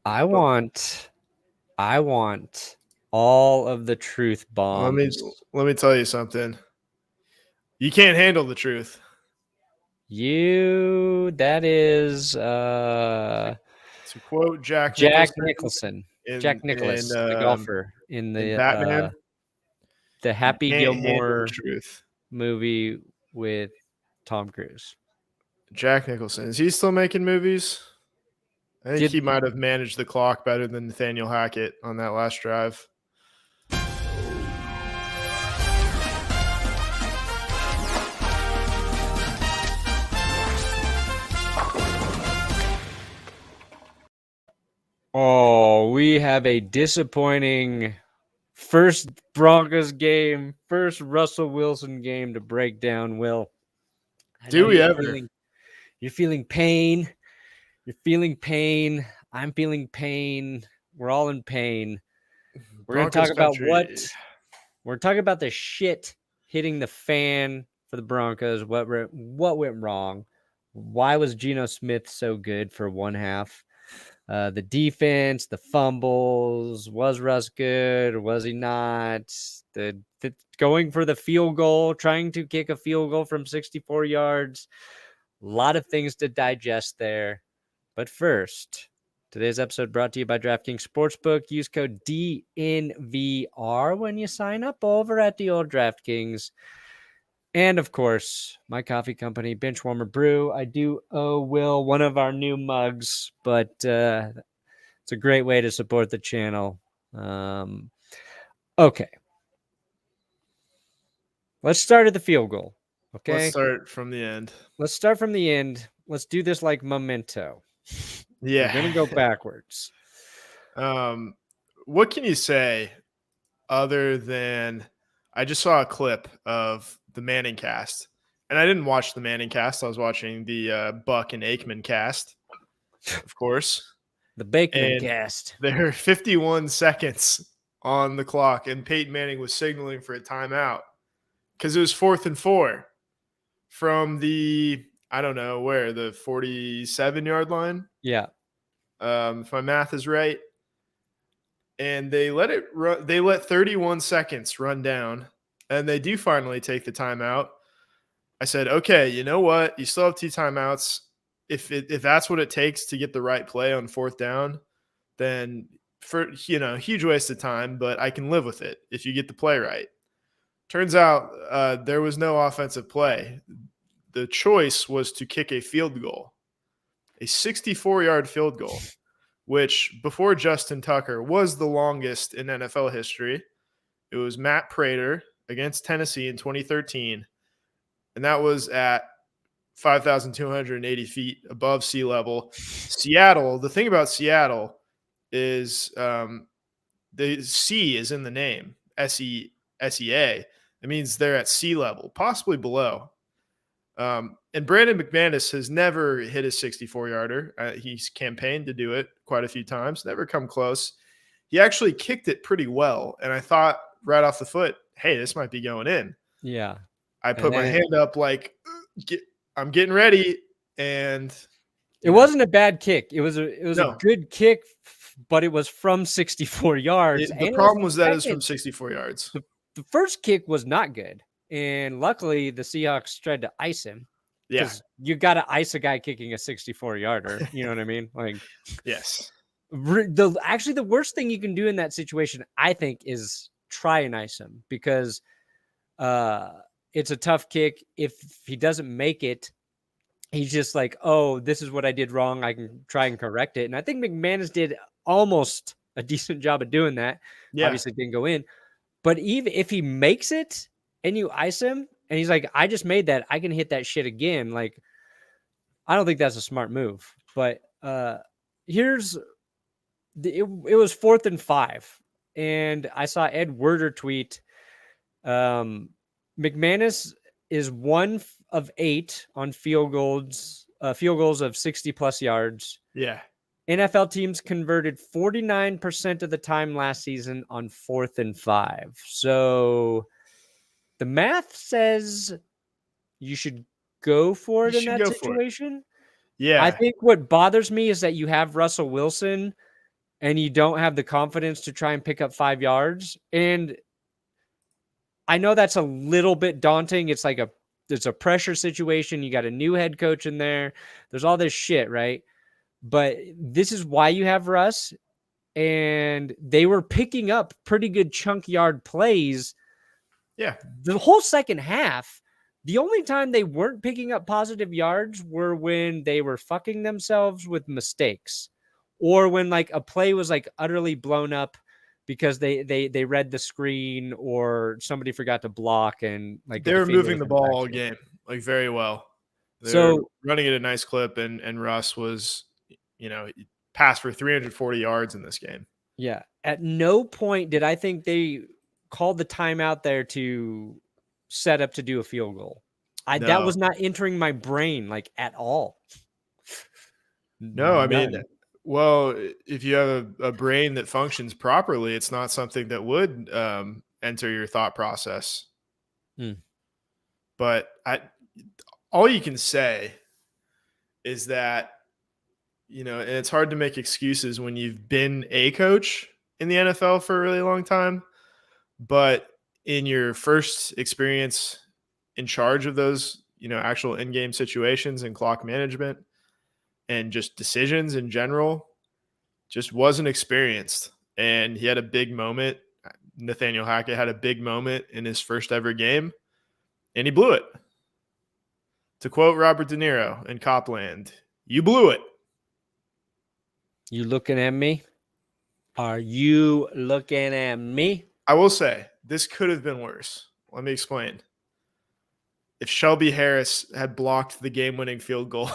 I want all of the truth Let me bombs. tell you something. You can't handle the truth. That is To quote Jack Nicholson. in Jack Nicklaus, the golfer in Batman, the you Happy can't handle the Gilmore truth. movie with Tom Cruise. Jack Nicholson, is he still making movies? I think he Did might have managed the clock better than Nathaniel Hackett on that last drive. Oh, we have a disappointing first Broncos game, first Russell Wilson game to break down, Will. Do we ever? You're feeling pain. You're feeling pain. I'm feeling pain. We're all in pain. We're going to talk about we're talking about the shit hitting the fan for the Broncos. What went wrong? Why was Geno Smith so good for one half? The defense, the fumbles, was Russ good or was he not? The going for the field goal, trying to kick a field goal from 64 yards. A lot of things to digest there. But first, today's episode brought to you by DraftKings Sportsbook. Use code DNVR when you sign up over at the old DraftKings. And of course, my coffee company, Benchwarmer Brew. I do owe Will one of our new mugs, but it's a great way to support the channel. Okay. Let's start at the field goal. Okay. Let's start from the end. Let's do this like Memento. Yeah. We're going to go backwards. What can you say other than I just saw a clip of the Manning cast, and I didn't watch the Manning cast. I was watching the Buck and Aikman cast, of course. The Bakeman cast. There are 51 seconds on the clock, and Peyton Manning was signaling for a timeout because it was 4th and 4 from the, I don't know where, the 47-yard line. Yeah. If my math is right. And they let it run. They let 31 seconds run down, and they do finally take the timeout. I said, okay, you know what? You still have 2 timeouts. If that's what it takes to get the right play on 4th down, then huge waste of time, but I can live with it if you get the play right. Turns out there was no offensive play. The choice was to kick a field goal, a 64-yard field goal, which before Justin Tucker was the longest in NFL history. It was Matt Prater against Tennessee in 2013, and that was at 5,280 feet above sea level. Seattle, the thing about Seattle is the C is in the name, SEA. It means they're at sea level, possibly below. And Brandon McManus has never hit a 64-yarder. He's campaigned to do it quite a few times, never come close. He actually kicked it pretty well, and I thought right off the foot, hey, this might be going in. Yeah. I put my hand up like, I'm getting ready, and it wasn't a bad kick. It was a good kick, but it was from 64 yards. The problem was that it was from 64 yards. The first kick was not good. And luckily, the Seahawks tried to ice him. Yeah. You got to ice a guy kicking a 64-yarder. You know what I mean? Like, yes. Actually, the worst thing you can do in that situation, I think, is try and ice him because it's a tough kick. If he doesn't make it, he's just like, oh, this is what I did wrong. I can try and correct it. And I think McManus did almost a decent job of doing that. Yeah. Obviously, didn't go in. But even if he makes it, and you ice him, and he's like, I just made that. I can hit that shit again. Like, I don't think that's a smart move. But it was 4th and 5. And I saw Ed Werder tweet, McManus is 1 of 8 on field goals of 60-plus yards. Yeah. NFL teams converted 49% of the time last season on 4th and 5. So the math says you should go for it in that situation. Yeah. I think what bothers me is that you have Russell Wilson and you don't have the confidence to try and pick up 5 yards. And I know that's a little bit daunting. It's like it's a pressure situation. You got a new head coach in there. There's all this shit, right? But this is why you have Russ. And they were picking up pretty good chunk yard plays. Yeah. The whole second half, the only time they weren't picking up positive yards were when they were fucking themselves with mistakes, or when like a play was like utterly blown up because they read the screen or somebody forgot to block, and like they were moving the ball all game like very well. They're running at a nice clip, and Russ was, passed for 340 yards in this game. Yeah. At no point did I think they called the timeout there to set up to do a field goal. No. That was not entering my brain like at all. No, I mean, well, if you have a brain that functions properly, it's not something that would enter your thought process. But all you can say is that, and it's hard to make excuses when you've been a coach in the NFL for a really long time, but in your first experience in charge of those, actual in-game situations and clock management and just decisions in general, just wasn't experienced. And he had a big moment. Nathaniel Hackett had a big moment in his first ever game, and he blew it. To quote Robert De Niro in Copland, "You blew it." You looking at me? Are you looking at me? I will say, this could have been worse. Let me explain. If Shelby Harris had blocked the game-winning field goal,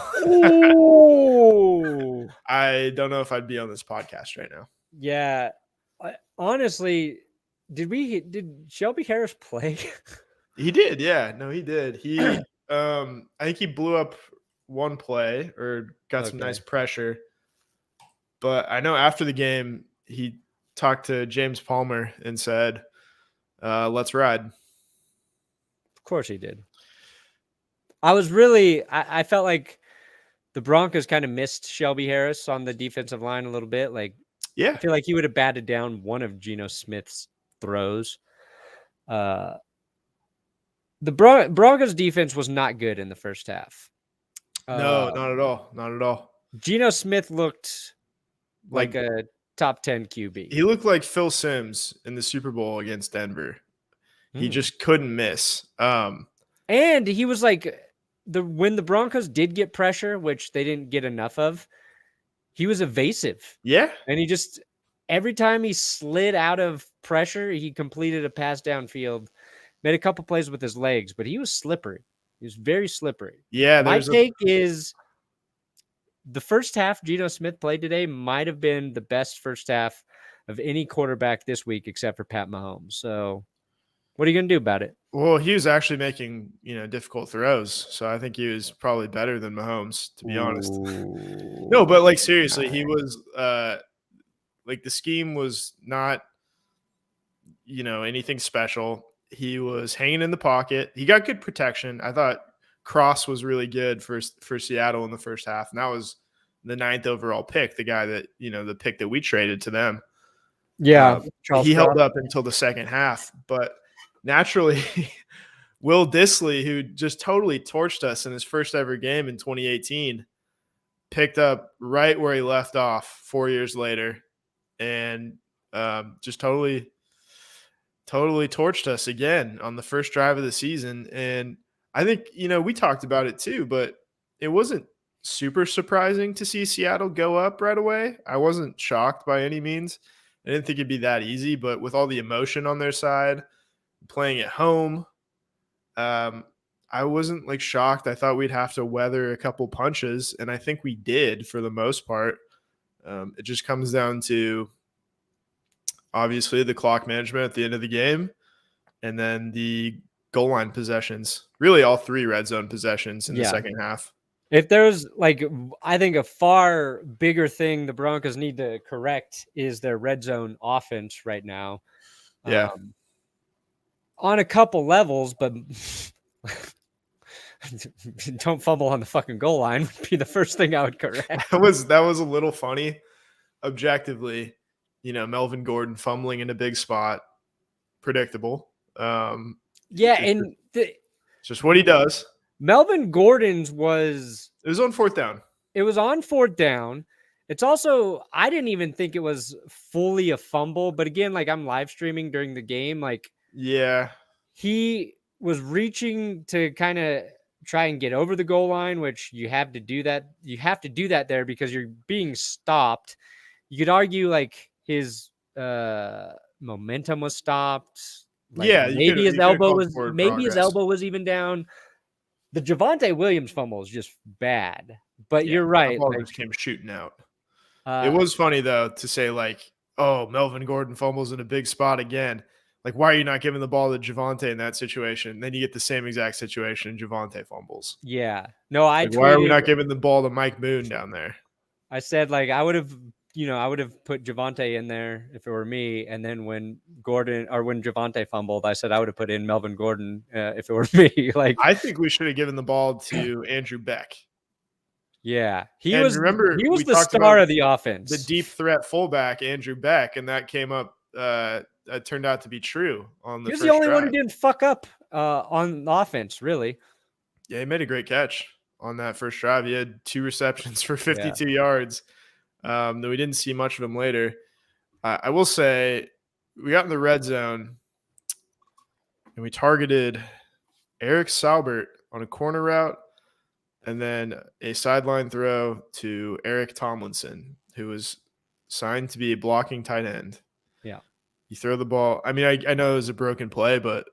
I don't know if I'd be on this podcast right now. Yeah. Honestly, did Shelby Harris play? He did, yeah. No, he did. He I think he blew up one play or got some nice pressure. But I know after the game, he talked to James Palmer and said, let's ride. Of course he did. I felt like the Broncos kind of missed Shelby Harris on the defensive line a little bit. Like, yeah, I feel like he would have batted down one of Geno Smith's throws. The Broncos defense was not good in the first half. No, not at all. Not at all. Geno Smith looked like a top 10 QB. He looked like Phil Simms in the Super Bowl against Denver. He just couldn't miss. And he was like, when the Broncos did get pressure, which they didn't get enough of, he was evasive. Yeah. And he just, every time he slid out of pressure, he completed a pass downfield, made a couple plays with his legs, but he was slippery. He was very slippery. Yeah. My take is the first half Geno Smith played today might have been the best first half of any quarterback this week, except for Pat Mahomes. So what are you going to do about it? Well, he was actually making, difficult throws. So I think he was probably better than Mahomes, to be honest. No, but like seriously, he was like the scheme was not, anything special. He was hanging in the pocket. He got good protection. I thought Cross was really good for Seattle in the first half. And that was the 9th overall pick, the guy that, the pick that we traded to them. Yeah. He held up until the second half, but naturally, Will Dissly, who just totally torched us in his first ever game in 2018, picked up right where he left off 4 years later and just totally torched us again on the first drive of the season. And I think, we talked about it too, but it wasn't super surprising to see Seattle go up right away. I wasn't shocked by any means. I didn't think it'd be that easy, but with all the emotion on their side, playing at home, I wasn't shocked. I thought we'd have to weather a couple punches, and I think we did for the most part. It just comes down to obviously the clock management at the end of the game, and then the goal line possessions. Really, all 3 red zone possessions in the second half. If there's I think a far bigger thing the Broncos need to correct is their red zone offense right now. Yeah. On a couple levels, but don't fumble on the fucking goal line would be the first thing I would correct. That was a little funny objectively, Melvin Gordon fumbling in a big spot, predictable. And just what he does. Melvin Gordon's was – it was on fourth down. It was on fourth down. It's also, I didn't even think it was fully a fumble, but again, like I'm live streaming during the game. Like, yeah, he was reaching to kind of try and get over the goal line, which you have to do that. You have to do that there because you're being stopped. You could argue like his momentum was stopped. Like maybe his elbow was even down. The Javonte Williams fumble is just bad, but you're right. The ball just came shooting out. It was funny though to say like, oh, Melvin Gordon fumbles in a big spot again. Like, why are you not giving the ball to Javonte in that situation? Then you get the same exact situation and Javonte fumbles. Yeah. No, why are we not giving the ball to Mike Moon down there? I said, like, I would have put Javonte in there if it were me. And then when Javonte fumbled, I said I would have put in Melvin Gordon if it were me. Like, I think we should have given the ball to Andrew Beck. Yeah. He was the star of the offense. The deep threat fullback, Andrew Beck, and that came up turned out to be true on the first drive. He was the only one who didn't fuck up on offense, really. Yeah, he made a great catch on that first drive. He had 2 receptions for 52 yards. Though we didn't see much of him later. I will say we got in the red zone and we targeted Eric Saubert on a corner route and then a sideline throw to Eric Tomlinson, who was signed to be a blocking tight end. Yeah. You throw the ball. I mean, I know it was a broken play, but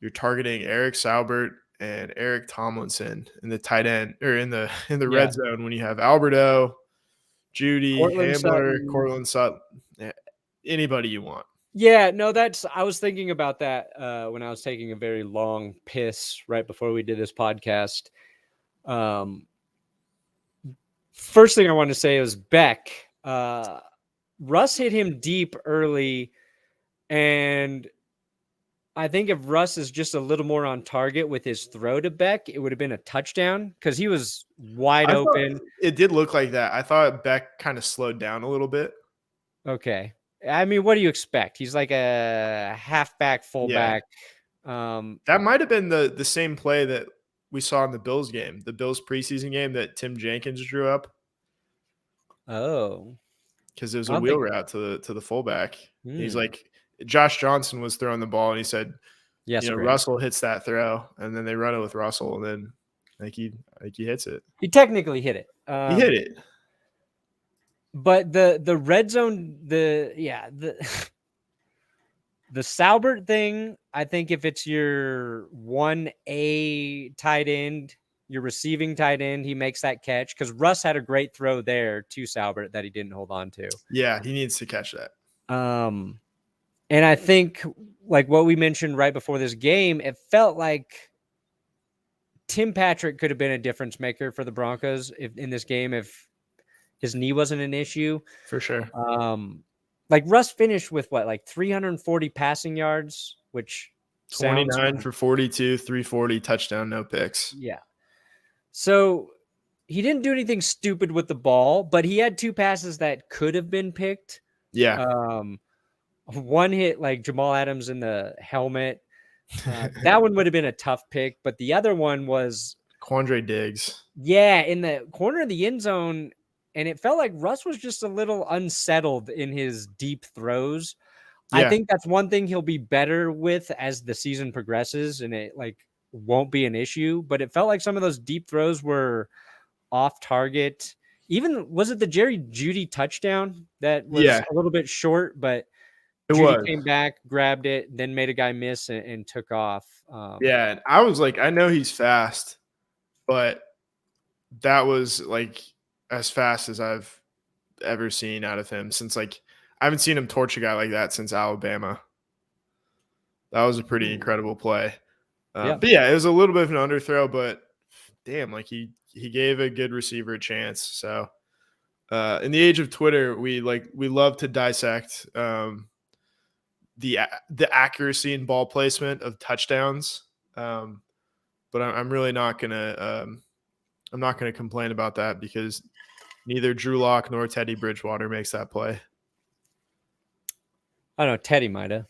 you're targeting Eric Saubert and Eric Tomlinson in the tight end or in the red zone when you have Alberto, Judy, Hamler, Cortland Sutton, anybody you want. Yeah, no, I was thinking about that when I was taking a very long piss right before we did this podcast. First thing I wanted to say was Beck. Russ hit him deep early, and I think if Russ is just a little more on target with his throw to Beck, it would have been a touchdown because he was wide open. It did look like that. I thought Beck kind of slowed down a little bit. Okay. I mean, what do you expect? He's like a halfback, fullback. Yeah. That might have been the same play that we saw in the Bills game, the Bills preseason game that Tim Jenkins drew up. Oh. Because it was a wheel route to the fullback. He's like, Josh Johnson was throwing the ball, and he said, "Yes, Russell hits that throw," and then they run it with Russell, and then he hits it. He technically hit it. He hit it. But the red zone, the Saubert thing, I think if it's your 1A tight end, your receiving tight end, he makes that catch because Russ had a great throw there to Saubert that he didn't hold on to. Yeah, he needs to catch that. And I think like what we mentioned right before this game, it felt like Tim Patrick could have been a difference maker for the Broncos in this game if his knee wasn't an issue. For sure. Like Russ finished with like 340 passing yards, which 29 for 42, 340 touchdown, no picks. Yeah. So he didn't do anything stupid with the ball, but he had 2 passes that could have been picked. Yeah. One hit like Jamal Adams in the helmet. That one would have been a tough pick, but the other one was Quandre Diggs. Yeah, in the corner of the end zone. And it felt like Russ was just a little unsettled in his deep throws. Yeah. I think that's one thing he'll be better with as the season progresses, and it like won't be an issue. But it felt like some of those deep throws were off target. Even was it the Jerry Jeudy touchdown that was a little bit short, but Jeudy came back, grabbed it, then made a guy miss and took off. And I was like, I know he's fast, but that was like as fast as I've ever seen out of him since I haven't seen him torch a guy like that since Alabama. That was a pretty incredible play. But it was a little bit of an underthrow, but damn, like he gave a good receiver a chance. So in the age of Twitter, we love to dissect the accuracy and ball placement of touchdowns. But I'm really not gonna I'm not gonna complain about that because neither Drew Lock nor Teddy Bridgewater makes that play. I don't know. Teddy might have.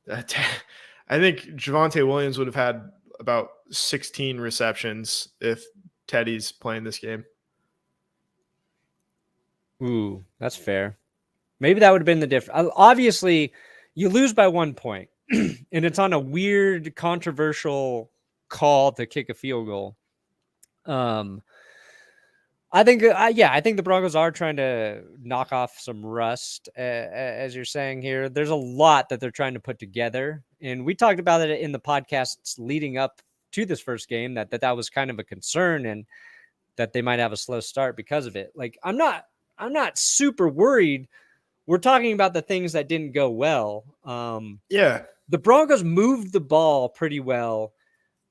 I think Javonte Williams would have had about 16 receptions if Teddy's playing this game. Ooh, that's fair. Maybe that would have been the difference. Obviously, you lose by 1 point, and it's on a weird, controversial call to kick a field goal. I think the Broncos are trying to knock off some rust, as you're saying here. There's a lot that they're trying to put together, and we talked about it in the podcasts leading up to this first game that was kind of a concern, and that they might have a slow start because of it. Like, I'm not super worried. We're talking about the things that didn't go well. The Broncos moved the ball pretty well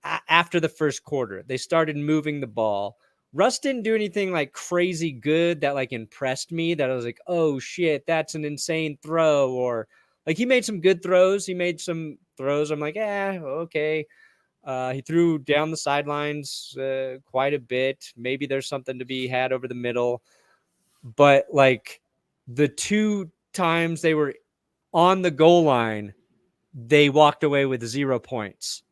after the first quarter. They started moving the ball. Russ didn't do anything like crazy good that like impressed me, that I was like, oh shit, that's an insane throw. Or like, he made some good throws. He made some throws. I'm like, okay. He threw down the sidelines quite a bit. Maybe there's something to be had over the middle. But like, the 2 times they were on the goal line, they walked away with 0 points.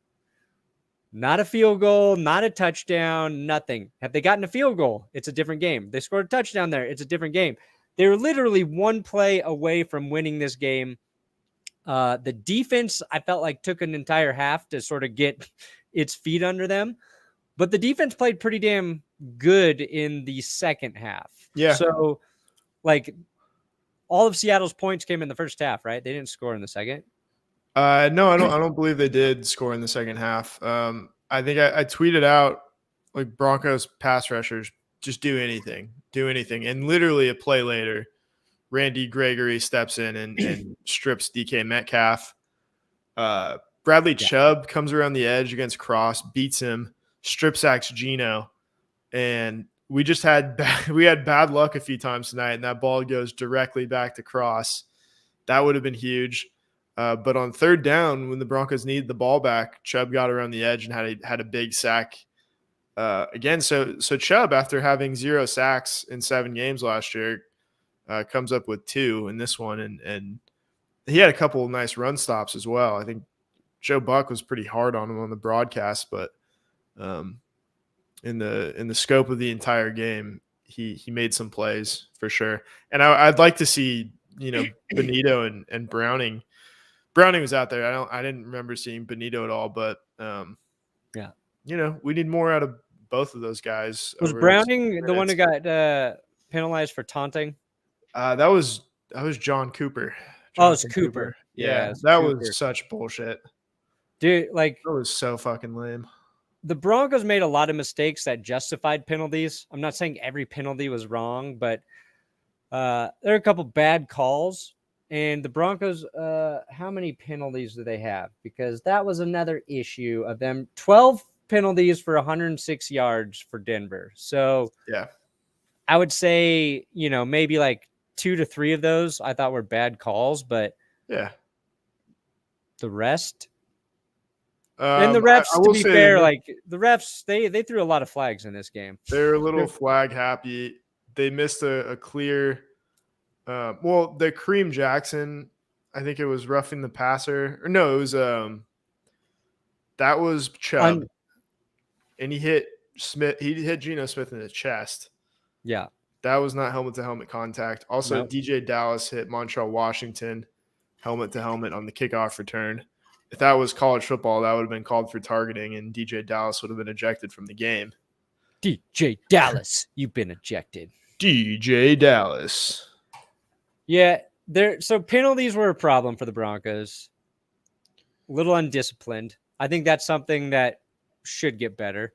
Not a field goal, not a touchdown, nothing. Have they gotten a field goal? It's a different game. They scored a touchdown there. It's a different game. They were literally 1 play away from winning this game. The defense, I felt like, took an entire half to sort of get its feet under them. But the defense played pretty damn good in the second half. Yeah. So, like, all of Seattle's points came in the first half, right? They didn't score in the second. No, I don't believe they did score in the second half. I think I tweeted out, like, Broncos pass rushers, just do anything. And literally a play later, Randy Gregory steps in and strips DK Metcalf. Bradley Chubb comes around the edge against Cross, beats him, strip sacks Geno, and we had bad luck a few times tonight, and that ball goes directly back to Cross. That would have been huge. But on third down, when the Broncos needed the ball back, Chubb got around the edge and had a big sack again. So Chubb, after having 0 sacks in 7 games last year, comes up with 2 in this one, and he had a couple of nice run stops as well. I think Joe Buck was pretty hard on him on the broadcast, but in the scope of the entire game, he made some plays for sure. And I'd like to see, Benito and Browning. Browning was out there. I didn't remember seeing Benito at all, but we need more out of both of those guys. Was Browning the one who got penalized for taunting? That was John Cooper. It's Cooper. Yeah, that was such bullshit, dude. Like, that was so fucking lame. The Broncos made a lot of mistakes that justified penalties. I'm not saying every penalty was wrong, but there are a couple bad calls. And the Broncos, how many penalties do they have? Because that was another issue of them. 12 penalties for 106 yards for Denver. So yeah, I would say, maybe like 2 to 3 of those I thought were bad calls, but yeah, the rest. And the refs, to be fair, the refs, they threw a lot of flags in this game. They're a little flag happy. They missed a clear. The Kareem Jackson, I think it was roughing the passer. Or no, it was that was Chubb, and he hit Smith. He hit Geno Smith in the chest. Yeah, that was not helmet to helmet contact. Also, nope. DJ Dallas hit Montreal Washington helmet to helmet on the kickoff return. If that was college football, that would have been called for targeting, and DJ Dallas would have been ejected from the game. DJ Dallas, you've been ejected. DJ Dallas. Yeah, so penalties were a problem for the Broncos. A little undisciplined. I think that's something that should get better.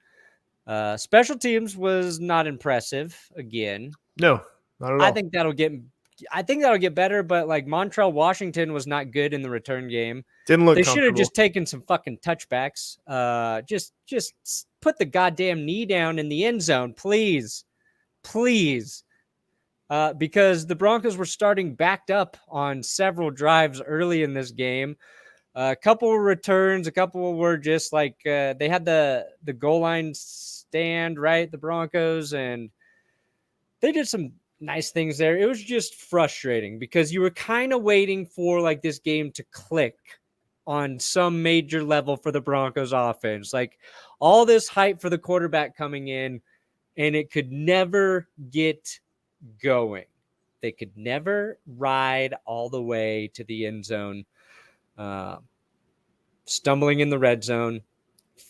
Special teams was not impressive again. No, not at all. I think that'll get better, but like Montreal Washington was not good in the return game. Didn't look. They should have just taken some fucking touchbacks. Just put the goddamn knee down in the end zone, please. Because the Broncos were starting backed up on several drives early in this game. A couple of returns, a couple were just like they had the goal line stand, right? The Broncos, and They did some nice things there. It was just frustrating because you were kind of waiting for like this game to click on some major level for the Broncos offense. Like all this hype for the quarterback coming in, and it could never get going. They could never ride all the way to the end zone, stumbling in the red zone.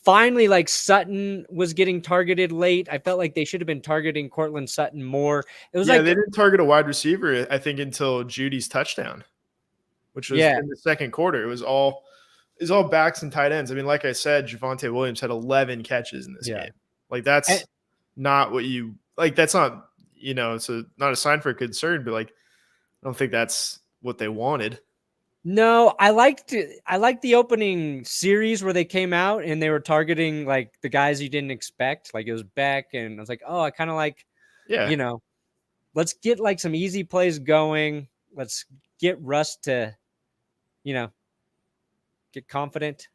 Finally, like Sutton was getting targeted late. I felt like they should have been targeting Cortland Sutton more. It was they like didn't target a wide receiver, I think, until Judy's touchdown, which was in the second quarter. It was all backs and tight ends. I mean, like I said, Javonte Williams had 11 catches in this game. Like that's not what you like. That's not, it's not a sign for concern, but like, I don't think that's what they wanted. No, I liked the opening series where they came out and they were targeting like the guys you didn't expect. Like it was Beck, and I was like, oh, I kind of like, let's get like some easy plays going. Let's get Russ to, get confident.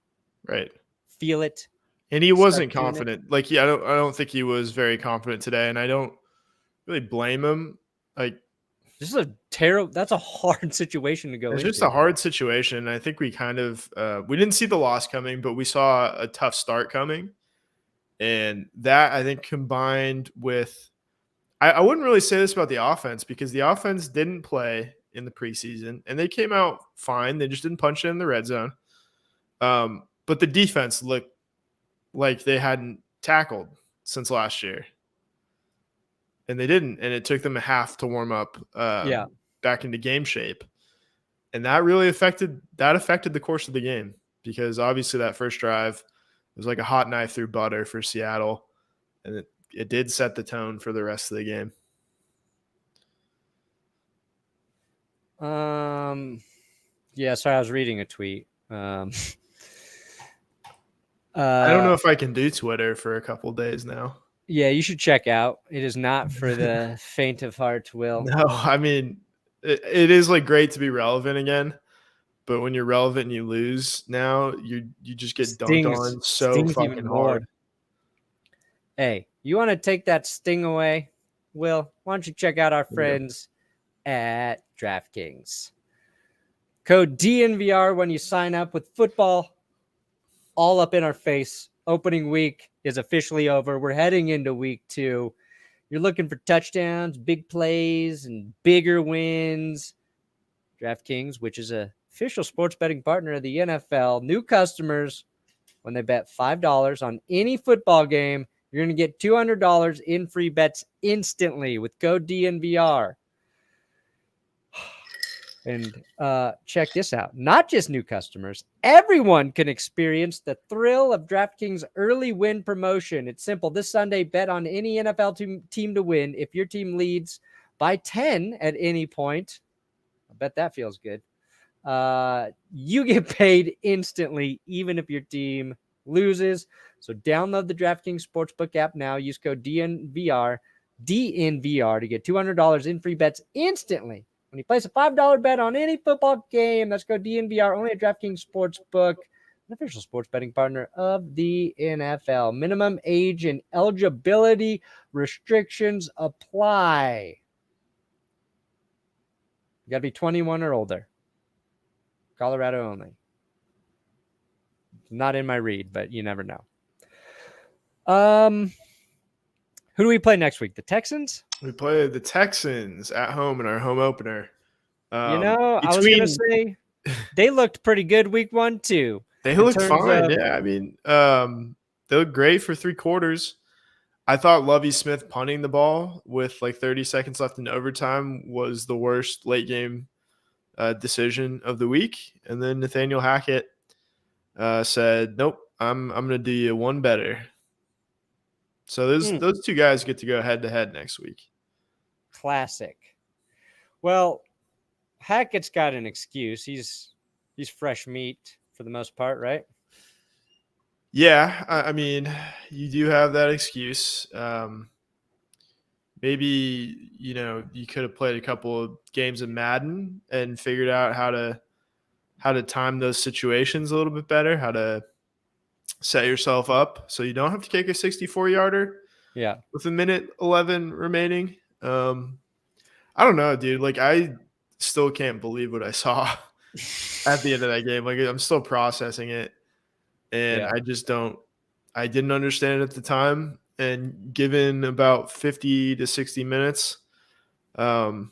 Right. Feel it. And he wasn't confident. Like, I don't think he was very confident today, and I don't really blame him. Like, this is that's a hard situation to go into. It's just a hard situation. I think we kind of we didn't see the loss coming, but we saw a tough start coming. And that, I think, combined with I wouldn't really say this about the offense, because the offense didn't play in the preseason and they came out fine. They just didn't punch it in the red zone. But the defense looked like they hadn't tackled since last year. And they didn't, and it took them a half to warm up back into game shape. And that really affected the course of the game, because obviously that first drive was like a hot knife through butter for Seattle, and it did set the tone for the rest of the game. Yeah, sorry, I was reading a tweet. I don't know if I can do Twitter for a couple days now. Yeah, you should check out. It is not for the faint of heart, Will. No, I mean, it is like great to be relevant again, but when you're relevant and you lose now, you just get dunked on so fucking hard. Hey, you want to take that sting away, Will? Why don't you check out our friends at DraftKings? Code DNVR when you sign up with football all up in our face. Opening week is officially over. We're heading into week 2. You're looking for touchdowns, big plays, and bigger wins. DraftKings, which is an official sports betting partner of the NFL, new customers, when they bet $5 on any football game, you're going to get $200 in free bets instantly with code DNVR. And check this out. Not just new customers. Everyone can experience the thrill of DraftKings early win promotion. It's simple. This Sunday, bet on any NFL team to win. If your team leads by 10 at any point, I bet that feels good. You get paid instantly, even if your team loses. So download the DraftKings Sportsbook app now. Use code DNVR to get $200 in free bets instantly. When you place a $5 bet on any football game, that's code DNVR, only at DraftKings Sportsbook, an official sports betting partner of the NFL. Minimum age and eligibility restrictions apply. You got to be 21 or older. Colorado only. Not in my read, but you never know. Who do we play next week? The Texans? We play the Texans at home in our home opener. I was going to say they looked pretty good week 1 too. They looked fine. Yeah, I mean, they looked great for 3 quarters. I thought Lovie Smith punting the ball with like 30 seconds left in overtime was the worst late game decision of the week. And then Nathaniel Hackett said, "Nope, I'm going to do you one better." So those two guys get to go head to head next week. Classic. Well, Hackett's got an excuse. He's fresh meat for the most part, right? Yeah, I mean, you do have that excuse. Maybe, you could have played a couple of games of Madden and figured out how to time those situations a little bit better, how to set yourself up so you don't have to kick a 64-yarder with a minute 11 remaining. I don't know, dude. Like, I still can't believe what I saw at the end of that game. Like, I'm still processing it, and Yeah. I didn't understand it at the time. And given about 50 to 60 minutes of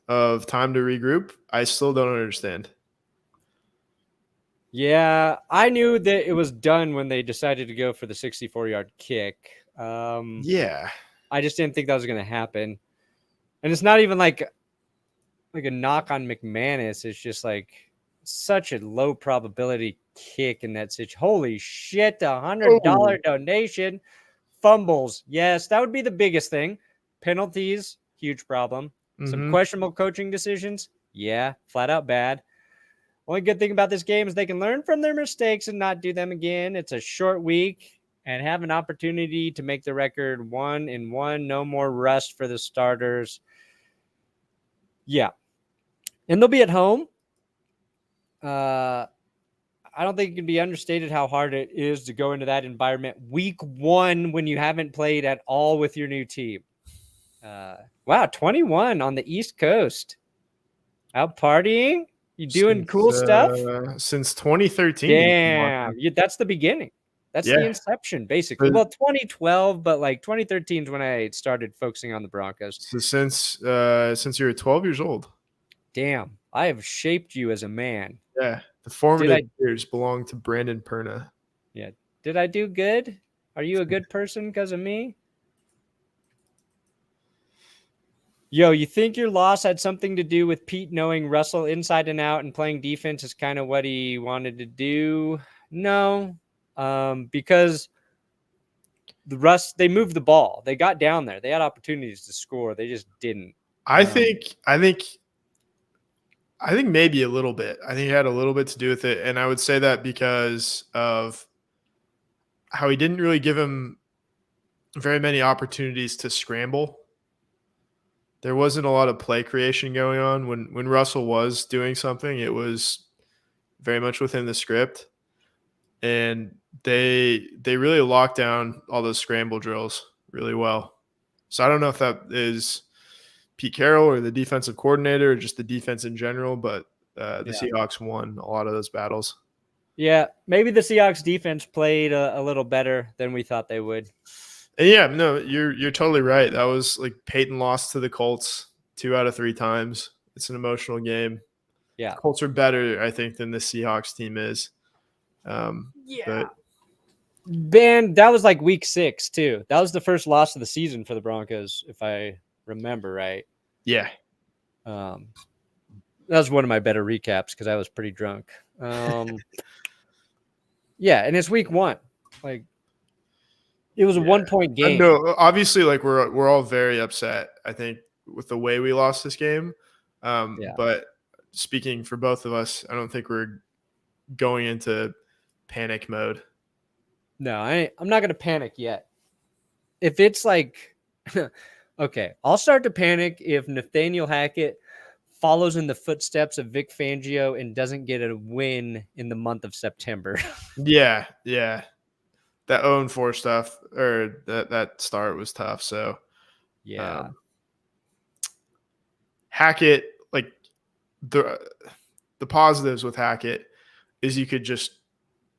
time to regroup, I still don't understand. Yeah, I knew that it was done when they decided to go for the 64-yard kick. Yeah. I just didn't think that was going to happen. And it's not even like a knock on McManus. It's just like such a low probability kick in that situation. Holy shit, $100 donation. Fumbles. Yes, that would be the biggest thing. Penalties, huge problem. Some questionable coaching decisions. Yeah, flat out bad. Only good thing about this game is they can learn from their mistakes and not do them again. It's a short week and have an opportunity to make the record 1-1. No more rust for the starters. Yeah. And they'll be at home. I don't think it can be understated how hard it is to go into that environment week 1 when you haven't played at all with your new team. Wow, 21 on the East Coast. Out partying? You doing cool stuff? Since 2013. Damn. That's the beginning. That's the inception, basically. Well, 2012, but like 2013 is when I started focusing on the Broncos. So since you were 12 years old. Damn. I have shaped you as a man. Yeah. The formative years belong to Brandon Perna. Yeah. Did I do good? Are you a good person because of me? Yo, you think your loss had something to do with Pete knowing Russell inside and out and playing defense is kind of what he wanted to do? No, because they moved the ball. They got down there. They had opportunities to score. They just didn't. I think maybe a little bit. I think it had a little bit to do with it, and I would say that because of how he didn't really give him very many opportunities to scramble. There wasn't a lot of play creation going on when Russell was doing something. It was very much within the script, and they really locked down all those scramble drills really well. So I don't know if that is Pete Carroll or the defensive coordinator or just the defense in general, but the Seahawks won a lot of those battles. Yeah, maybe the Seahawks defense played a little better than we thought they would. And yeah, no, you're totally right. That was like Peyton lost to the Colts 2 out of 3 times. It's an emotional game. Yeah, the Colts are better, I think, than the Seahawks team is. But Ben, that was like week 6 too. That was the first loss of the season for the Broncos, if I remember right. Yeah. That was one of my better recaps because I was pretty drunk. Yeah, and it's week 1. Like, it was a 1-point game. No, obviously, like we're all very upset, I think, with the way we lost this game. But speaking for both of us, I don't think we're going into panic mode. No, I'm not going to panic yet. If it's like, okay, I'll start to panic if Nathaniel Hackett follows in the footsteps of Vic Fangio and doesn't get a win in the month of September. Yeah. That 0-4 stuff, or that start was tough. So, yeah. Hackett, like the positives with Hackett is you could just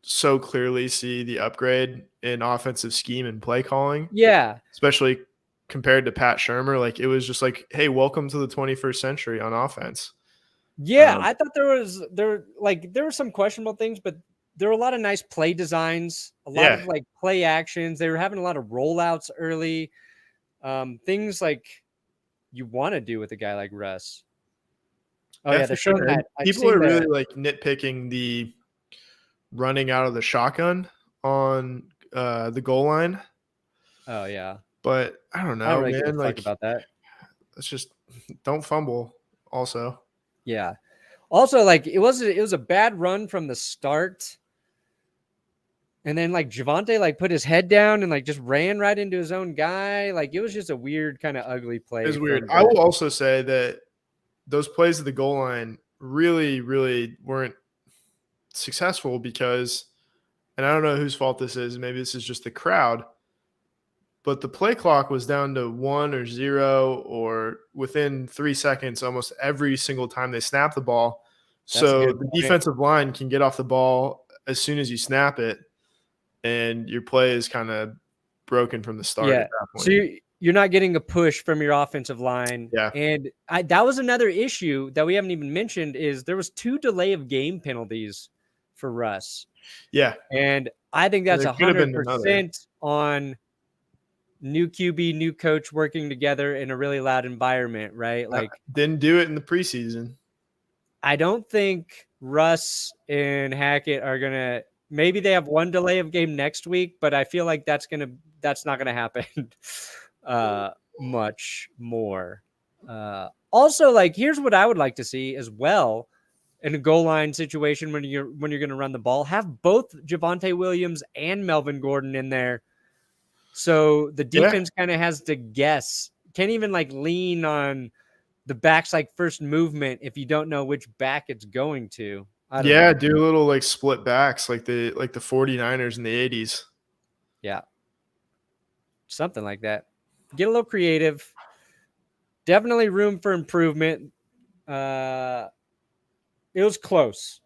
so clearly see the upgrade in offensive scheme and play calling. Yeah. Especially compared to Pat Shurmur. Like, it was just like, hey, welcome to the 21st century on offense. Yeah, I thought there were some questionable things, but there were a lot of nice play designs, a lot of like play actions. They were having a lot of rollouts early. Things like you want to do with a guy like Russ. Oh, yeah, they're showing that. People are really like nitpicking the running out of the shotgun on the goal line. Oh, yeah. But I don't know, I don't really man. Like, about that. Let's just don't fumble also. Yeah. Also, like, it was a bad run from the start. And then like Javonte like put his head down and like just ran right into his own guy. Like, it was just a weird kind of ugly play. It was weird. I will also say that those plays at the goal line really, really weren't successful because, and I don't know whose fault this is. Maybe this is just the crowd. but the play clock was down to 1 or 0 or within 3 seconds almost every single time they snap the ball. So the defensive line can get off the ball as soon as you snap it, and your play is kind of broken from the start at that point. So you're not getting a push from your offensive line. Yeah. And that was another issue that we haven't even mentioned is there was 2 delay of game penalties for Russ. Yeah. And I think that's 100% on new QB, new coach working together in a really loud environment, right? Like didn't do it in the preseason. I don't think Russ and Hackett are going to, maybe they have 1 delay of game next week, but I feel like that's not going to happen much more. Also, like, here's what I would like to see as well in a goal line situation when you're going to run the ball, have both Javonte Williams and Melvin Gordon in there. So the defense kind of has to guess, can't even like lean on the back's like first movement if you don't know which back it's going to. Do a little like split backs like the 49ers in the 80s. Yeah. Something like that. Get a little creative. Definitely room for improvement. It was close.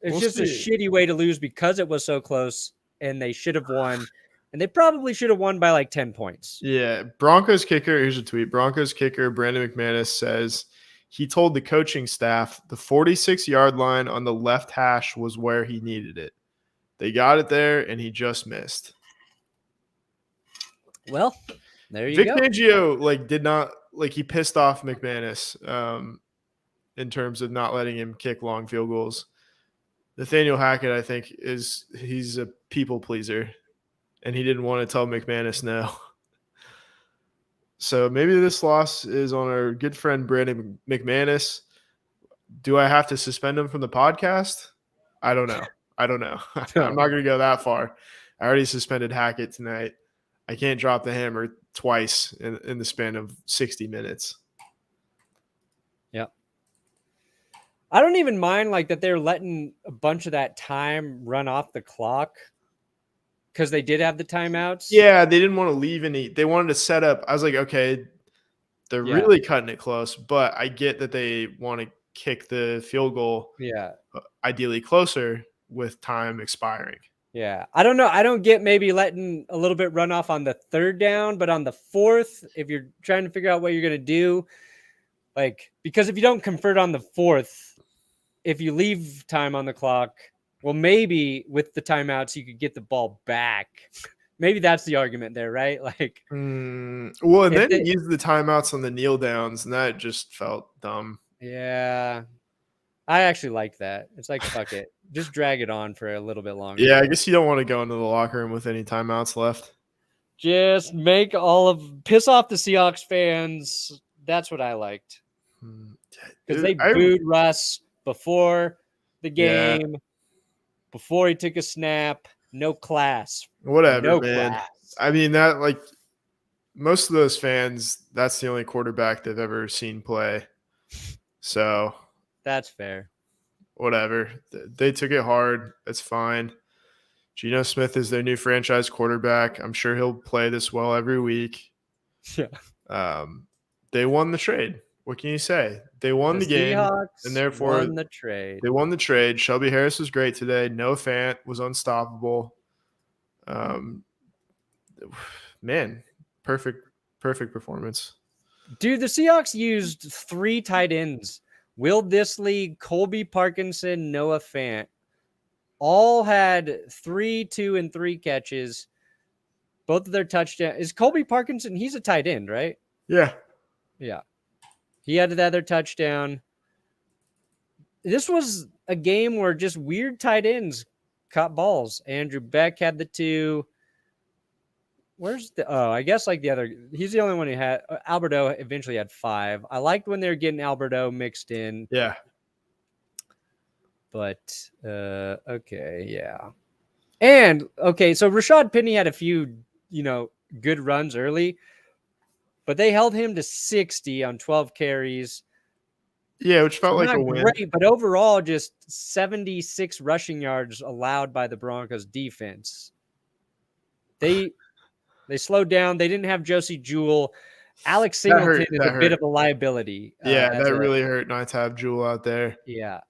It's just a shitty way to lose because it was so close and they should have won. And they probably should have won by like 10 points. Yeah. Broncos kicker, here's a tweet. Broncos kicker Brandon McManus says he told the coaching staff the 46-yard line on the left hash was where he needed it. They got it there, and he just missed. Well, there you go. Vic Fangio did not he pissed off McManus in terms of not letting him kick long field goals. Nathaniel Hackett, I think, he's a people pleaser. And he didn't want to tell McManus no. So maybe this loss is on our good friend Brandon McManus. Do I have to suspend him from the podcast? I don't know. I'm not going to go that far. I already suspended Hackett tonight. I can't drop the hammer twice in the span of 60 minutes. Yep. I don't even mind that they're letting a bunch of that time run off the clock. Because they did have the timeouts? Yeah, they didn't want to leave any. They wanted to set up. I was like, okay, they're really cutting it close. But I get that they want to kick the field goal ideally closer with time expiring. Yeah. I don't know. I don't get maybe letting a little bit run off on the 3rd down. But on the 4th, if you're trying to figure out what you're going to do, because if you don't convert on the 4th, if you leave time on the clock – well, maybe with the timeouts, you could get the ball back. Maybe that's the argument there, right? Well, and then they used the timeouts on the kneel downs, and that just felt dumb. Yeah. I actually like that. It's like, fuck it. Just drag it on for a little bit longer. Yeah, I guess you don't want to go into the locker room with any timeouts left. Just piss off the Seahawks fans. That's what I liked. Because they booed Russ before the game. Yeah. Before he took a snap, no class. Whatever, man. Class. I mean, that most of those fans, that's the only quarterback they've ever seen play. So that's fair. Whatever. They took it hard. That's fine. Geno Smith is their new franchise quarterback. I'm sure he'll play this well every week. Yeah. They won the trade. What can you say? They won the game, Seahawks and therefore won the trade. They won the trade. Shelby Harris was great today. Noah Fant was unstoppable. Man, perfect performance. Dude, the Seahawks used 3 tight ends. Will Dissly, Colby Parkinson, Noah Fant. All had 3, 2, and 3 catches. Both of their touchdowns. Is Colby Parkinson, he's a tight end, right? Yeah. Yeah. He had the other touchdown. This was a game where just weird tight ends caught balls. Andrew Beck had the 2. I guess the other, he's the only one who had, Alberto eventually had 5. I liked when they were getting Alberto mixed in. Yeah. But, okay, yeah. And, okay, so Rashad Penny had a few, good runs early. But they held him to 60 on 12 carries. Yeah, which felt like a win. Great, but overall, just 76 rushing yards allowed by the Broncos defense. They slowed down. They didn't have Josie Jewell. Alex Singleton is a bit of a liability. Yeah, that really hurt not to have Jewell out there. Yeah.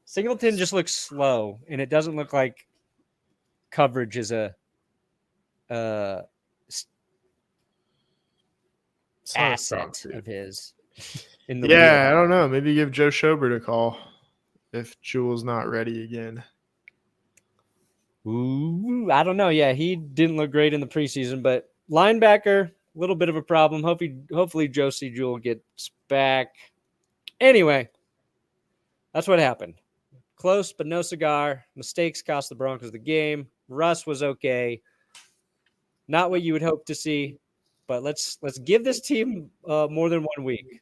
Singleton just looks slow, and it doesn't look like coverage is a asset of his. In the I don't know. Maybe give Joe Schobert a call if Jewell's not ready again. Ooh, I don't know. Yeah, he didn't look great in the preseason, but linebacker, a little bit of a problem. Hopefully Josie Jewell gets back. Anyway, that's what happened. Close, but no cigar. Mistakes cost the Broncos the game. Russ was okay. Not what you would hope to see, but let's give this team more than 1 week.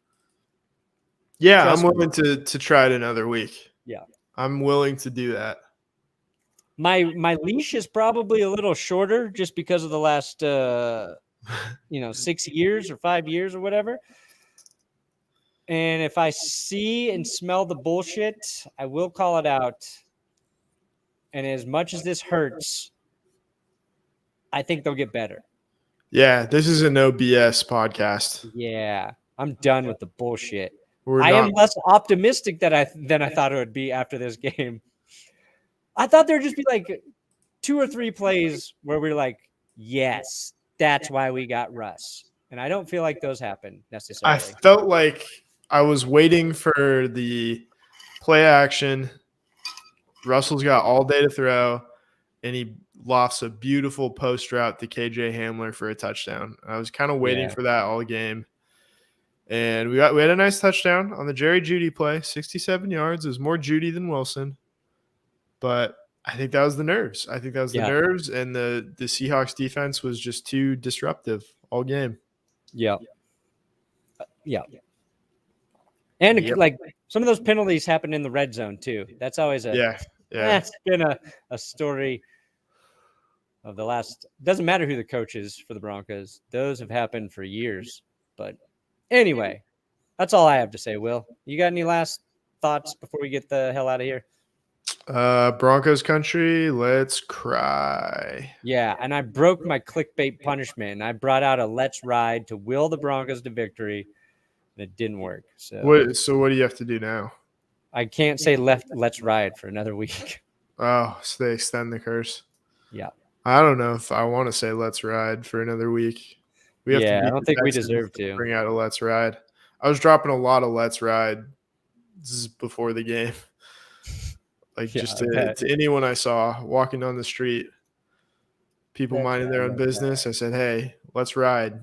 Yeah, I'm willing to try it another week. Yeah. I'm willing to do that. My leash is probably a little shorter just because of the last 6 years or 5 years or whatever. And if I see and smell the bullshit, I will call it out. And as much as this hurts, I think they'll get better. Yeah, this is a no BS podcast. Yeah, I'm done with the bullshit. I am less optimistic than I thought it would be after this game. I thought there'd just be like 2 or 3 plays where we're like, yes, that's why we got Russ. And I don't feel like those happen necessarily. I felt like I was waiting for the play action. Russell's got all day to throw, and he lofts a beautiful post route to KJ Hamler for a touchdown. I was kind of waiting for that all game. And we had a nice touchdown on the Jerry Jeudy play, 67 yards. It was more Jeudy than Wilson. But I think that was the nerves. I think that was the nerves, and the Seahawks defense was just too disruptive all game. Yeah. Yeah. And like some of those penalties happened in the red zone too. That's always that's been a story of the last. Doesn't matter who the coach is for the Broncos. Those have happened for years. But anyway, that's all I have to say, Will. You got any last thoughts before we get the hell out of here? Broncos country, let's cry. Yeah, and I broke my clickbait punishment, and I brought out a let's ride to will the Broncos to victory, and it didn't work. So what do you have to do now? I can't say let's ride for another week. Oh, so they extend the curse. Yeah. I don't know if I want to say let's ride for another week. I don't think we deserve to bring out a let's ride. I was dropping a lot of let's ride before the game. Just to anyone I saw walking down the street, people minding their own business. I said, hey, let's ride.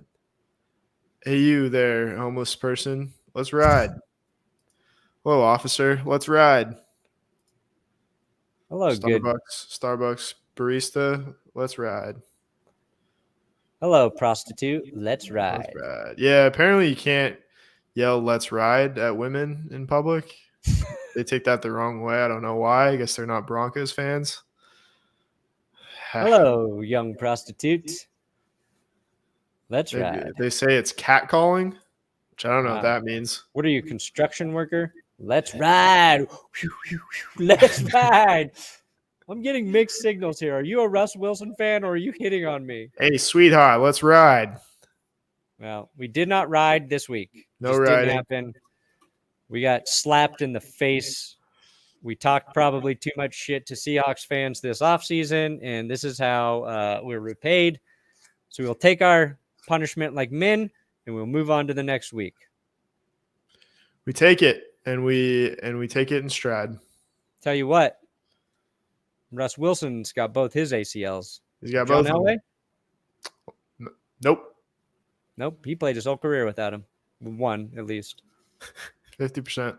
Hey, you there, homeless person, let's ride. Hello, officer, let's ride. Hello, Starbucks barista, let's ride. Hello, prostitute, let's ride. Yeah, apparently you can't yell let's ride at women in public. They take that the wrong way. I don't know why. I guess they're not Broncos fans. Hello, young prostitute. Let's ride. They say it's catcalling, which I don't know what that means. What are you, construction worker? Let's ride. Let's ride. I'm getting mixed signals here. Are you a Russ Wilson fan or are you hitting on me? Hey, sweetheart, let's ride. Well, we did not ride this week. No riding. Didn't happen. We got slapped in the face. We talked probably too much shit to Seahawks fans this offseason, and this is how we're repaid. So we'll take our punishment like men, and we'll move on to the next week. We take it, and we take it in stride. Tell you what, Russ Wilson's got both his ACLs. He's got John both. Elway? Nope. He played his whole career without him. One, at least. 50%.